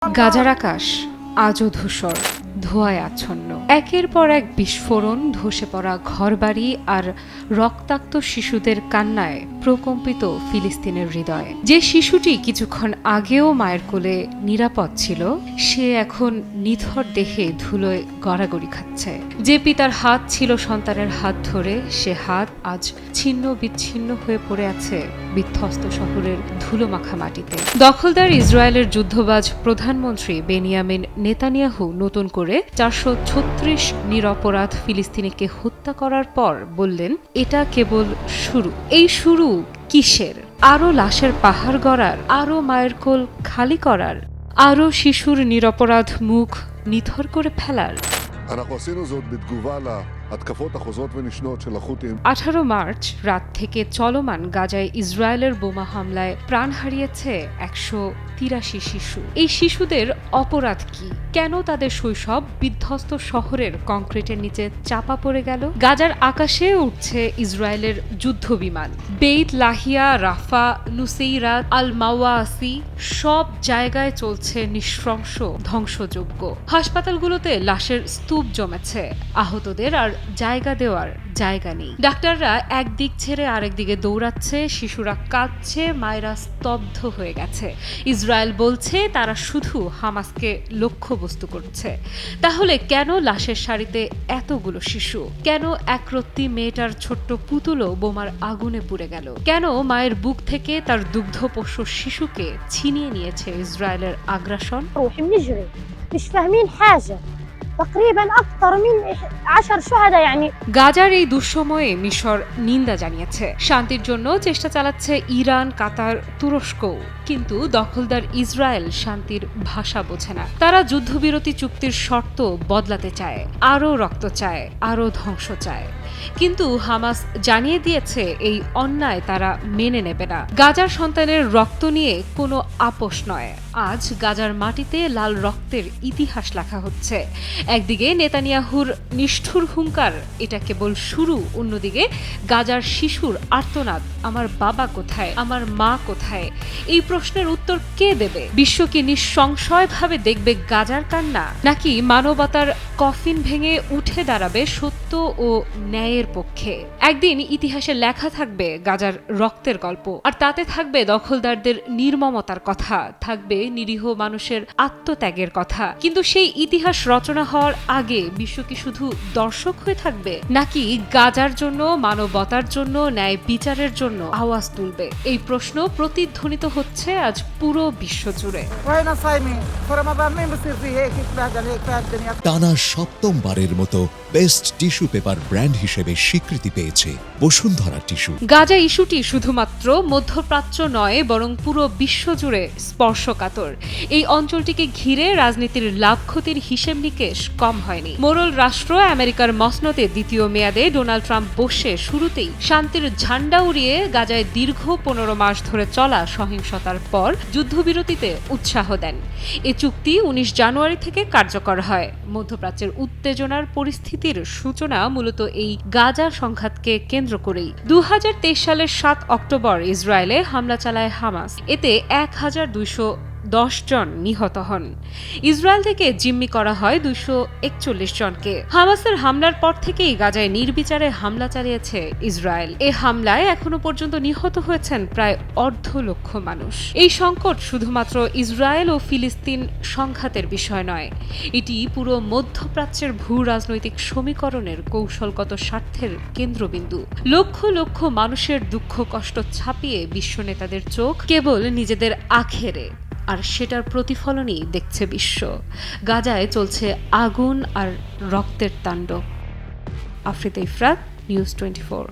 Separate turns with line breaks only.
গাজার আকাশ আজও ধূসর, ধোঁয়ায় আচ্ছন্ন। একের পর এক বিস্ফোরণ, ধসে পড়া ঘরবাড়ি আর রক্তাক্ত শিশুদের কান্নায় প্রকম্পিত ফিলিস্তিনের হৃদয়। যে শিশুটি কিছুক্ষণ আগেও মায়ের কোলে নিরাপদ ছিল, সে এখন নিথর দেহে ধুলোয় গড়াগড়ি খাচ্ছে। যে পিতার হাত ছিল সন্তানের হাত ধরে, সে হাত আজ ছিন্ন বিচ্ছিন্ন হয়ে পড়ে আছে বিধ্বস্ত শহরের ধুলোমাখা মাটিতে। দখলদার ইসরায়েলের যুদ্ধবাজ প্রধানমন্ত্রী বেনিয়ামিন নেতানিয়াহু নতুন করে 436 নিরপরাধ ফিলিস্তিনিকে হত্যা করার পর বললেন, এটা কেবল শুরু। এই শুরু কিসের? আরও লাশের পাহাড় গড়ার, আরও মায়ের কোল খালি করার, আরও শিশুর নিরপরাধ মুখ নিথর করে ফেলার। 18 মার্চ রাত থেকে চলমান গাজায় ইসরায়েলের বোমা হামলায় প্রাণ হারিয়েছে 183 শিশু। এই শিশুদের অপরাধ কি? কেন তাদের শৈশব বিধ্বস্ত শহরের কংক্রিটের নিচে চাপা পড়ে গেল? গাজার আকাশে উঠছে ইসরায়েলের যুদ্ধ বিমান। বেইত লাহিয়া, রাফা, নুসেইরাত, আল মাওয়াসি সব জায়গায় চলছে নৃশংস ধ্বংসযজ্ঞ। হাসপাতালগুলোতে লাশের স্তূপ জমেছে, আহতদের আর জায়গা দেওয়ার জায়গা নেই। ডাক্তাররা একদিক ছেড়ে আরেক দিকে দৌড়াচ্ছে, শিশুরা কাঁদছে, মায়েরা স্তব্ধ হয়ে গেছে। ইসরায়েল বলছে তারা শুধু হামাসকে লক্ষ্যবস্তু করছে। তাহলে কেন লাশের সারিতে এতগুলো শিশু? কেন একরত্তি মেয়েটার ছোট্ট পুতুলও বোমার আগুনে পুড়ে গেল? কেন মায়ের বুক থেকে তার দুগ্ধপোষ্য শিশুকে ছিনিয়ে নিয়েছে ইসরায়েলের আগ্রাসন? গাজার এই দুঃসময়ে মিশর নিন্দা জানিয়েছে। শান্তির জন্য চেষ্টা চালাচ্ছে ইরান, কাতার, তুরস্কও। কিন্তু দখলদার ইসরায়েল শান্তির ভাষা বোঝে না। তারা যুদ্ধবিরতি চুক্তির শর্ত বদলাতে চায়, আরও রক্ত চায়, আরও ধ্বংস চায়। কিন্তু হামাস জানিয়ে দিয়েছে এই অন্যায় তারা মেনে নেবে না। গাজার সন্তানের রক্ত নিয়ে কোনো আপোষ নয়। আজ গাজার মাটিতে লাল রক্তের ইতিহাস লেখা হচ্ছে। একদিকে নেতানিয়াহুর নিষ্ঠুর হুঙ্কার, এটা কেবল শুরু। অন্যদিকে গাজার শিশুর আর্তনাদ, আমার বাবা কোথায়, আমার মা কোথায়? এই প্রশ্নের উত্তর কে দেবে? বিশ্ব কি নিঃসংশয়ভাবে দেখবে গাজার কান্না, নাকি মানবতার কফিন ভেঙে উঠে দাঁড়াবে সত্য ও ন্যায়ের পক্ষে? একদিন ইতিহাসে লেখা থাকবে গাজার রক্তের গল্প, আর তাতে থাকবে দখলদারদের নির্মমতার কথা, থাকবে নিরীহ মানুষের আত্মত্যাগের কথা। কিন্তু সেই ইতিহাস রচনা হওয়ার আগে বিশ্ব কি শুধু দর্শক হয়ে থাকবে, নাকি গাজার জন্য, মানবতার জন্য, ন্যায় বিচারের জন্য আওয়াজ তুলবে? এই প্রশ্ন প্রতিধ্বনিত হচ্ছে আজ পুরো বিশ্ব জুড়ে।
টানা সপ্তমবারের মতো বেস্ট টিস্যু পেপার ব্র্যান্ড হিসেবে স্বীকৃতি পেয়েছে বসুন্ধরা টিস্যু।
গাজা ইস্যুটি শুধুমাত্র মধ্যপ্রাচ্য নয়, বরং পুরো বিশ্ব জুড়ে স্পর্শকাতর। এই অঞ্চলটিকে ঘিরে রাজনীতির লাভ ক্ষতির হিসেব নিকেশ কম হয়নি। মোড়ল রাষ্ট্র আমেরিকার মসনদে দ্বিতীয় মেয়াদে ডোনাল্ড ট্রাম্প বসে শুরুতেই শান্তির ঝান্ডা উড়িয়ে গাজায় দীর্ঘ 15 মাস ধরে চলা সহিংসতার পর যুদ্ধবিরতিতে উৎসাহ দেন। এ চুক্তি 19 জানুয়ারি থেকে কার্যকর হয়। মধ্যপ্রাচ্যের উত্তেজনার পরিস্থিতির সূচনা মূলত এই গাজা সংঘাতকে কেন্দ্র করেই। 2023 সালের 7 অক্টোবর ইসরায়েলে হামলা চালায় হামাস। এতে 1210 জন নিহত হন। ইসরায়েল থেকে জিম্মি করা হয় 241 জনকে। হামাসের হামলার পর থেকেই গাজায় নির্বিচারে হামলা চালিয়েছে ইসরায়েল। এ হামলায় এখনো পর্যন্ত নিহত হয়েছেন প্রায় 1,200,000 মানুষ। এই সংকট শুধুমাত্র ইসরায়েল ও ফিলিস্তিন সংঘাতের বিষয় নয়, এটি পুরো মধ্যপ্রাচ্যের ভূ রাজনৈতিক সমীকরণের কৌশলগত স্বার্থের কেন্দ্রবিন্দু। লক্ষ লক্ষ মানুষের দুঃখ কষ্ট ছাপিয়ে বিশ্ব নেতাদের চোখ কেবল নিজেদের আখেরে, আর সেটার প্রতিফলনই দেখছে বিশ্ব। গাজায় চলছে আগুন আর রক্তের তাণ্ডব। আফরিদা ইফরাত, নিউজ 24।